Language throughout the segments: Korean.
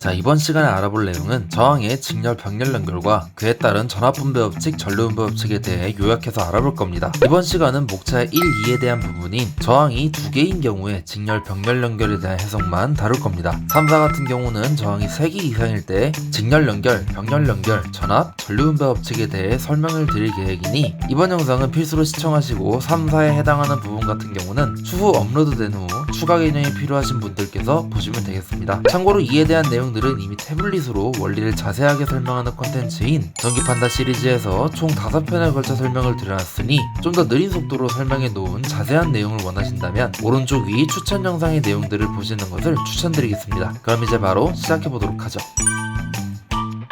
자, 이번 시간에 알아볼 내용은 저항의 직렬 병렬 연결과 그에 따른 전압분배 법칙, 전류분배 법칙에 대해 요약해서 알아볼 겁니다. 이번 시간은 목차 1, 2에 대한 부분인 저항이 두 개인 경우에 직렬 병렬 연결에 대한 해석만 다룰 겁니다. 3, 4 같은 경우는 저항이 3개 이상일 때 직렬 연결, 병렬 연결, 전압, 전류분배 법칙에 대해 설명을 드릴 계획이니 이번 영상은 필수로 시청하시고 3, 4에 해당하는 부분 같은 경우는 추후 업로드된 후 추가 개념이 필요하신 분들께서 보시면 되겠습니다. 참고로 이에 대한 내용들은 이미 태블릿으로 원리를 자세하게 설명하는 콘텐츠인 전기판다 시리즈에서 총 5편에 걸쳐 설명을 드려놨으니 좀 더 느린 속도로 설명해 놓은 자세한 내용을 원하신다면 오른쪽 위 추천 영상의 내용들을 보시는 것을 추천드리겠습니다. 그럼 이제 바로 시작해보도록 하죠.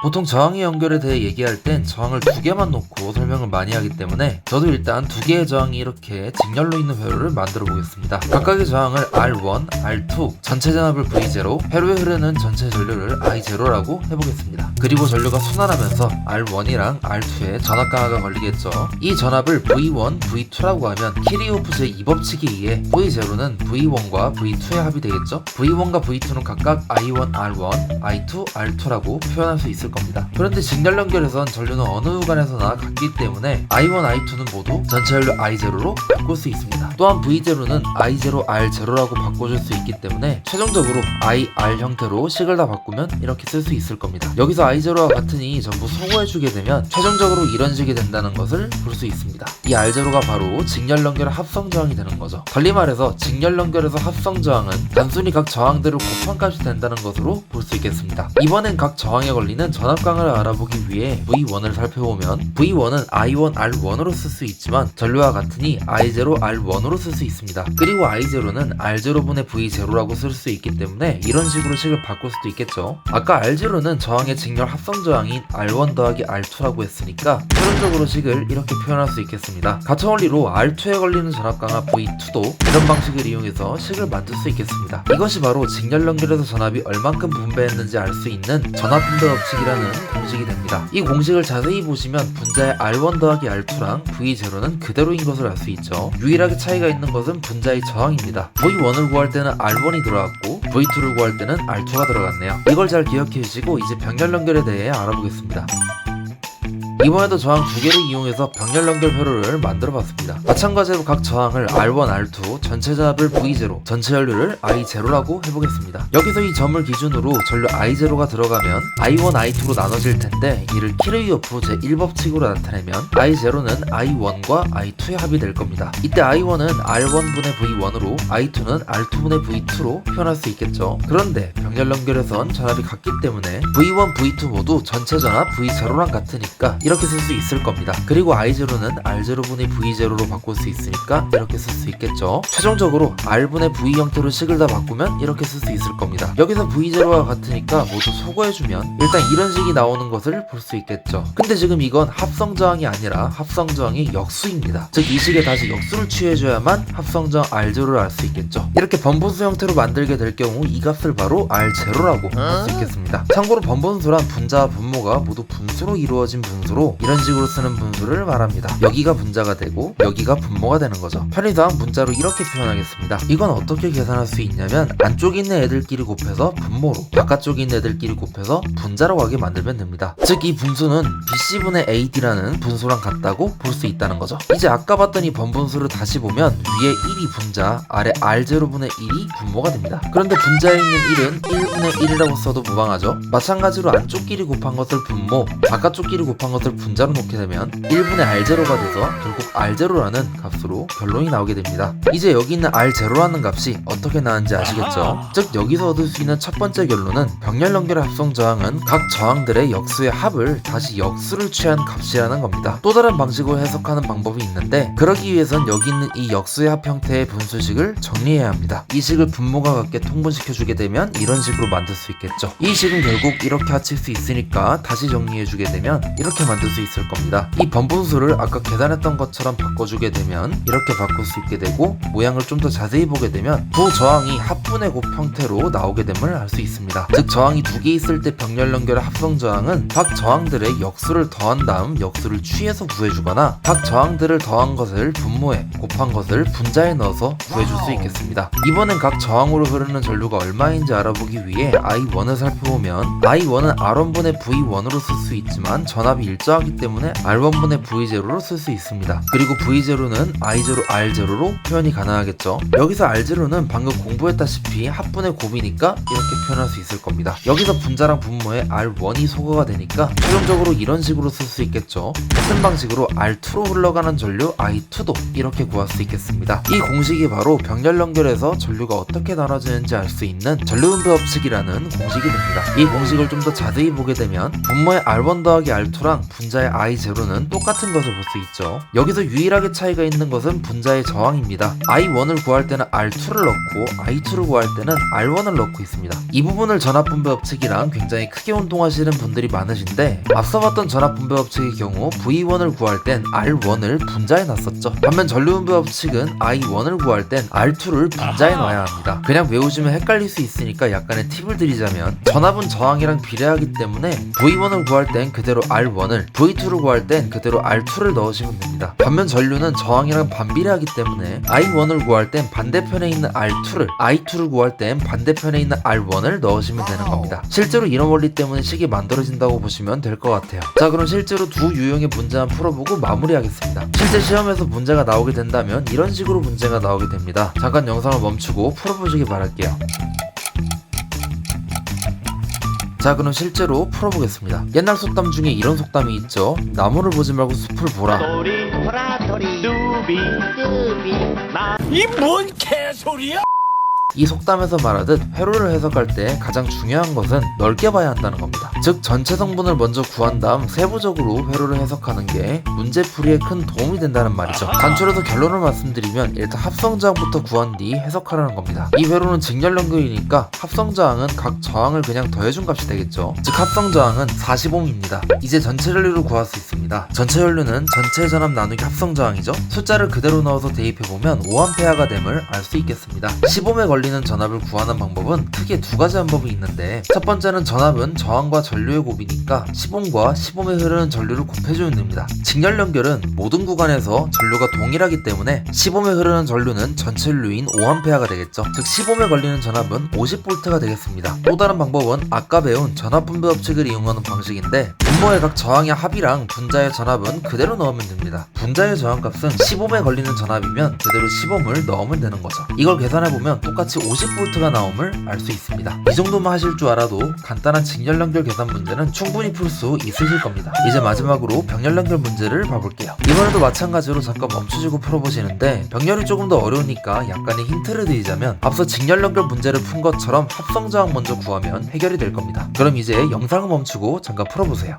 보통 저항의 연결에 대해 얘기할 땐 저항을 두 개만 놓고 설명을 많이 하기 때문에 저도 일단 두 개의 저항이 이렇게 직렬로 있는 회로를 만들어 보겠습니다. 각각의 저항을 R1, R2, 전체 전압을 V0, 회로에 흐르는 전체 전류를 I0라고 해보겠습니다. 그리고 전류가 순환하면서 R1이랑 R2에 전압 강화가 걸리겠죠. 이 전압을 V1, V2라고 하면 키리호프 제2법칙에 의해 V0는 V1과 V2의 합이 되겠죠. V1과 V2는 각각 I1, R1, I2, R2라고 표현할 수 있을 겁니다. 그런데 직렬 연결에선 전류는 어느 구간에서나 같기 때문에 I1, I2는 모두 전체 전류 I0로 바꿀 수 있습니다. 또한 V0는 I0, R0라고 바꿔줄 수 있기 때문에 최종적으로 IR 형태로 식을 다 바꾸면 이렇게 쓸 수 있을 겁니다. 여기서 I0와 같으니 전부 소거해주게 되면 최종적으로 이런 식이 된다는 것을 볼 수 있습니다. 이 R0가 바로 직렬 연결의 합성 저항이 되는 거죠. 달리 말해서 직렬 연결에서 합성 저항은 단순히 각 저항들을 곱한 값이 된다는 것으로 볼 수 있겠습니다. 이번엔 각 저항에 걸리는 전압 강을 알아보기 위해 V1을 살펴보면 V1은 I1, R1으로 쓸 수 있지만 전류와 같으니 I0, R1으로 쓸 수 있습니다. 그리고 I0는 R0분의 V0라고 쓸 수 있기 때문에 이런 식으로 식을 바꿀 수도 있겠죠. 아까 R0는 저항의 직렬 합성 저항인 R1 더하기 R2라고 했으니까 최종적으로 식을 이렇게 표현할 수 있겠습니다. 같은 원리로 R2에 걸리는 전압 강화 V2도 이런 방식을 이용해서 식을 만들 수 있겠습니다. 이것이 바로 직렬 연결에서 전압이 얼만큼 분배했는지 알 수 있는 전압분배 법칙이라는 공식이 됩니다. 이 공식을 자세히 보시면 분자의 R1 더하기 R2랑 V0는 그대로인 것을 알 수 있죠. 유일하게 차이가 있는 것은 분자의 저항입니다. V1을 구할 때는 R1이 들어갔고 V2를 구할 때는 R2가 들어갔네요. 이걸 잘 기억해 주시고 이제 병렬 연결에 대해 알아보겠습니다. 이번에도 저항 두 개를 이용해서 병렬 연결 회로를 만들어 봤습니다. 마찬가지로 각 저항을 R1, R2, 전체 전압을 V0, 전체 전류를 I0라고 해보겠습니다. 여기서 이 점을 기준으로 전류 I0가 들어가면 I1, I2로 나눠질 텐데 이를 키르이호프 제1법칙으로 나타내면 I0는 I1과 I2의 합이 될 겁니다. 이때 I1은 R1분의 V1으로 I2는 R2분의 V2로 표현할 수 있겠죠. 그런데 병렬 연결에선 전압이 같기 때문에 V1, V2 모두 전체 전압 V0랑 같으니까 이렇게 쓸 수 있을 겁니다. 그리고 I0는 R0분의 V0로 바꿀 수 있으니까 이렇게 쓸 수 있겠죠. 최종적으로 R분의 V 형태로 식을 다 바꾸면 이렇게 쓸 수 있을 겁니다. 여기서 V0와 같으니까 모두 소거해주면 일단 이런 식이 나오는 것을 볼 수 있겠죠. 근데 지금 이건 합성 저항이 아니라 합성 저항의 역수입니다. 즉 이 식에 다시 역수를 취해줘야만 합성 저항 R0를 알 수 있겠죠. 이렇게 번분수 형태로 만들게 될 경우 이 값을 바로 R0라고 할 수 있겠습니다. 참고로 번분수란 분자와 분모가 모두 분수로 이루어진 분수로 이런 식으로 쓰는 분수를 말합니다. 여기가 분자가 되고 여기가 분모가 되는 거죠. 편의상 분자로 이렇게 표현하겠습니다. 이건 어떻게 계산할 수 있냐면 안쪽에 있는 애들끼리 곱해서 분모로 바깥쪽에 있는 애들끼리 곱해서 분자라고 하게 만들면 됩니다. 즉 이 분수는 BC분의 AD라는 분수랑 같다고 볼 수 있다는 거죠. 이제 아까 봤던 이 번분수를 다시 보면 위에 1이 분자, 아래 R0분의 1이 분모가 됩니다. 그런데 분자에 있는 1은 1분의 1이라고 써도 무방하죠. 마찬가지로 안쪽끼리 곱한 것을 분모, 바깥쪽끼리 곱한 것을 분자로 놓게 되면 1분의 R0가 돼서 결국 R0라는 값으로 결론이 나오게 됩니다. 이제 여기 있는 R0라는 값이 어떻게 나왔는지 아시겠죠? 즉 여기서 얻을 수 있는 첫 번째 결론은 병렬 연결의 합성 저항은 각 저항들의 역수의 합을 다시 역수를 취한 값이라는 겁니다. 또 다른 방식으로 해석하는 방법이 있는데 그러기 위해선 여기 있는 이 역수의 합 형태의 분수식을 정리해야 합니다. 이 식을 분모가 같게 통분시켜주게 되면 이런 식으로 만들 수 있겠죠. 이 식은 결국 이렇게 합칠 수 있으니까 다시 정리해주게 되면 이렇게 만들 만들 수 있을 겁니다. 이 번분수를 아까 계산했던 것처럼 바꿔주게 되면 이렇게 바꿀 수 있게 되고, 모양을 좀 더 자세히 보게 되면 두 저항이 합분의 곱 형태로 나오게 됨을 알 수 있습니다. 즉 저항이 두 개 있을 때 병렬 연결의 합성 저항은 각 저항들의 역수를 더한 다음 역수를 취해서 구해주거나, 각 저항들을 더한 것을 분모에, 곱한 것을 분자에 넣어서 구해줄 수 있겠습니다. 이번엔 각 저항으로 흐르는 전류가 얼마인지 알아보기 위해 I1을 살펴보면, I1은 R1분의 V1으로 쓸 수 있지만 전압이 일정하기 때문에 R1분의 V0로 쓸 수 있습니다. 그리고 V0는 I0, R0로 표현이 가능하겠죠. 여기서 R0는 방금 공부했다시피 합분의 곱이니까 이렇게 표현할 수 있을 겁니다. 여기서 분자랑 분모에 R1이 소거가 되니까 최종적으로 이런 식으로 쓸 수 있겠죠. 같은 방식으로 R2로 흘러가는 전류 I2도 이렇게 구할 수 있겠습니다. 이 공식이 바로 병렬 연결에서 전류가 어떻게 나눠지는지 알 수 있는 전류분배 법칙이라는 공식이 됩니다. 이 공식을 좀 더 자세히 보게 되면 분모의 R1 더하기 R2랑 분자의 I0는 똑같은 것을 볼 수 있죠. 여기서 유일하게 차이가 있는 것은 분자의 저항입니다. I1을 구할 때는 R2를 넣고 I2를 구할 때는 R1을 넣고 있습니다. 이 부분을 전압분배 법칙이랑 굉장히 크게 혼동하시는 분들이 많으신데, 앞서 봤던 전압분배 법칙의 경우 V1을 구할 땐 R1을 분자에 놨었죠. 반면 전류분배 법칙은 I1을 구할 땐 R2를 분자에 놔야 합니다. 그냥 외우시면 헷갈릴 수 있으니까 약간의 팁을 드리자면, 전압은 저항이랑 비례하기 때문에 V1을 구할 땐 그대로 R1을, V2를 구할 땐 그대로 R2를 넣으시면 됩니다. 반면 전류는 저항이랑 반비례하기 때문에 I1을 구할 땐 반대편에 있는 R2를, I2를 구할 땐 반대편에 있는 R1을 넣으시면 되는 겁니다. 실제로 이런 원리 때문에 식이 만들어진다고 보시면 될 것 같아요. 자, 그럼 실제로 두 유형의 문제만 풀어보고 마무리하겠습니다. 실제 시험에서 문제가 나오게 된다면 이런 식으로 문제가 나오게 됩니다. 잠깐 영상을 멈추고 풀어보시기 바랄게요. 자, 그럼 실제로 풀어보겠습니다. 옛날 속담 중에 이런 속담이 있죠. 나무를 보지 말고 숲을 보라. 이 뭔 개소리야? 이 속담에서 말하듯 회로를 해석할 때 가장 중요한 것은 넓게 봐야 한다는 겁니다. 즉 전체 성분을 먼저 구한 다음 세부적으로 회로를 해석하는 게 문제풀이에 큰 도움이 된다는 말이죠. 단초로서 결론을 말씀드리면 일단 합성저항부터 구한 뒤 해석하라는 겁니다. 이 회로는 직렬 연결이니까 합성저항은 각 저항을 그냥 더해준 값이 되겠죠. 즉 합성저항은 40ohm입니다. 이제 전체 전류를 구할 수 있습니다. 전체 전류는 전체 전압 나누기 합성저항이죠. 숫자를 그대로 넣어서 대입해보면 5A가 됨을 알 수 있겠습니다. 10ohm에 걸리는 전압을 구하는 방법은 크게 두 가지 방법이 있는데, 첫 번째는 전압은 저항과 전류의 곱이니까 10ohm과 10ohm에 흐르는 전류를 곱해주면 됩니다. 직렬 연결은 모든 구간에서 전류가 동일하기 때문에 10ohm에 흐르는 전류는 전체 전류인 5A가 되겠죠. 즉 10ohm에 걸리는 전압은 50V가 되겠습니다. 또 다른 방법은 아까 배운 전압분배 법칙을 이용하는 방식인데, 분모의 각 저항의 합이랑 분자의 전압은 그대로 넣으면 됩니다. 분자의 저항값은 10ohm에 걸리는 전압이면 그대로 10ohm을 넣으면 되는 거죠. 이걸 계산해보면 똑같이 50V가 나옴을 알 수 있습니다. 이 정도만 하실 줄 알아도 간단한 직렬 연결 계산 문제는 충분히 풀 수 있으실 겁니다. 이제 마지막으로 병렬 연결 문제를 봐볼게요. 이번에도 마찬가지로 잠깐 멈추시고 풀어보시는데, 병렬이 조금 더 어려우니까 약간의 힌트를 드리자면, 앞서 직렬 연결 문제를 푼 것처럼 합성저항 먼저 구하면 해결이 될 겁니다. 그럼 이제 영상을 멈추고 잠깐 풀어보세요.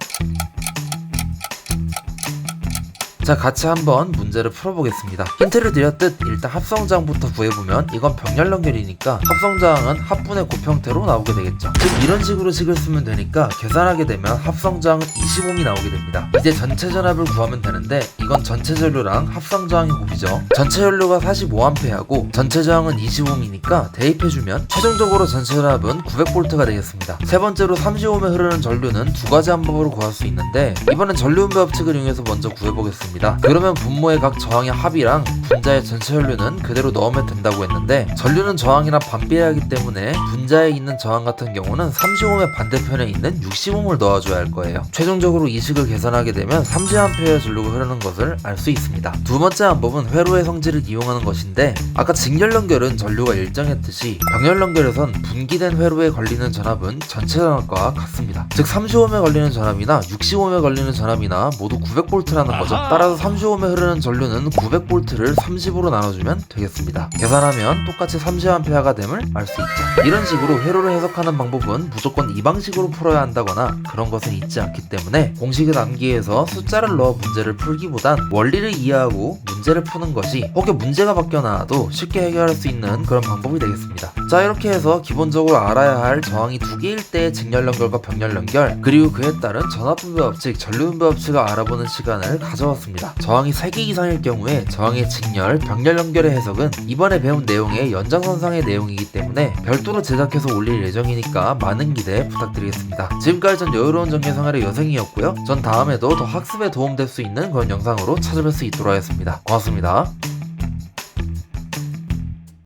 자, 같이 한번 문제를 풀어보겠습니다. 힌트를 드렸듯 일단 합성저항부터 구해보면 이건 병렬 연결이니까 합성저항은 합분의 곱 형태로 나오게 되겠죠. 즉 이런 식으로 식을 쓰면 되니까 계산하게 되면 합성저항은 20ohm이 나오게 됩니다. 이제 전체 전압을 구하면 되는데, 이건 전체 전류랑 합성저항의 곱이죠. 전체 전류가 45A하고 전체 저항은 20ohm이니까 대입해주면 최종적으로 전체 전압은 900V가 되겠습니다. 세 번째로 30ohm에 흐르는 전류는 두 가지 방법으로 구할 수 있는데, 이번엔 전류분배 법칙을 이용해서 먼저 구해보겠습니다. 그러면 분모의 각 저항의 합이랑 분자의 전체 전류는 그대로 넣으면 된다고 했는데, 전류는 저항이랑 반비례하기 때문에 분자에 있는 저항 같은 경우는 30ohm의 반대편에 있는 60ohm을 넣어줘야 할 거예요. 최종적으로 이 식을 계산하게 되면 30A의 전류가 흐르는 것을 알 수 있습니다. 두 번째 방법은 회로의 성질을 이용하는 것인데, 아까 직렬 연결은 전류가 일정했듯이 병렬 연결에선 분기된 회로에 걸리는 전압은 전체 전압과 같습니다. 즉 30ohm에 걸리는 전압이나 60ohm에 걸리는 전압이나 모두 900V라는 거죠. 따라서 30옴에 흐르는 전류는 900V를 30으로 나눠주면 되겠습니다. 계산하면 똑같이 30A가 됨을 알 수 있죠. 이런 식으로 회로를 해석하는 방법은 무조건 이 방식으로 풀어야 한다거나 그런 것은 있지 않기 때문에 공식의 단계에서 숫자를 넣어 문제를 풀기보단 원리를 이해하고 문제를 푸는 것이 혹여 문제가 바뀌어 나와도 쉽게 해결할 수 있는 그런 방법이 되겠습니다. 자, 이렇게 해서 기본적으로 알아야 할 저항이 두 개일 때의 직렬 연결과 병렬 연결, 그리고 그에 따른 전압분배 법칙, 전류분배 법칙을 알아보는 시간을 가져왔습니다. 저항이 3개 이상일 경우에 저항의 직렬, 병렬 연결의 해석은 이번에 배운 내용의 연장선상의 내용이기 때문에 별도로 제작해서 올릴 예정이니까 많은 기대 부탁드리겠습니다. 지금까지 전 여유로운 전개생활의 여생이었고요. 전 다음에도 더 학습에 도움될 수 있는 그런 영상으로 찾아뵐 수 있도록 하겠습니다. 고맙습니다.